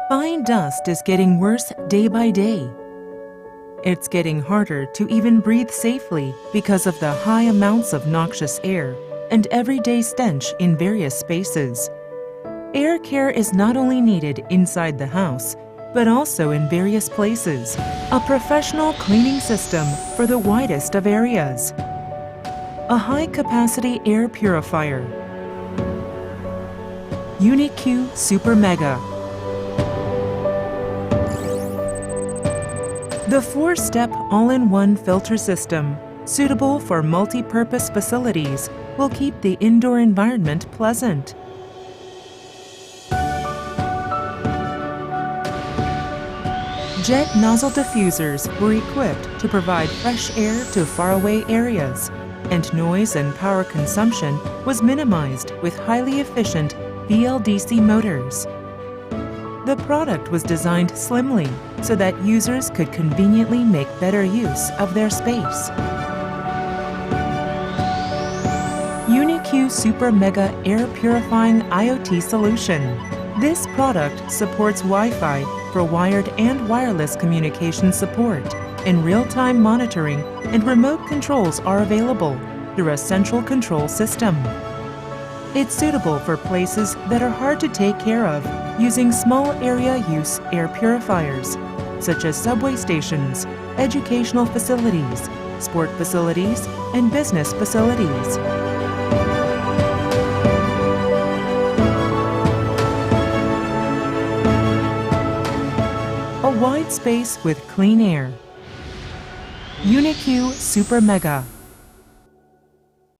Fine dust is getting worse day by day. It's getting harder to even breathe safely because of the high amounts of noxious air and everyday stench in various spaces. Air care is not only needed inside the house, but also in various places. A professional cleaning system for the widest of areas. A high-capacity air purifier. Uni-q Super Mega. The 4-step all-in-one filter system, suitable for multi-purpose facilities, will keep the indoor environment pleasant. Jet nozzle diffusers were equipped to provide fresh air to faraway areas, and noise and power consumption was minimized with highly efficient VLDC motors. The product was designed slimly so that users could conveniently make better use of their space. Uni-q Super Mega Air Purifying IoT Solution. This product supports Wi-Fi for wired and wireless communication support, and real-time monitoring and remote controls are available through a central control system. It's suitable for places that are hard to take care of using small area use air purifiers, such as subway stations, educational facilities, sport facilities, and business facilities. A wide space with clean air. Uni-q Super Mega.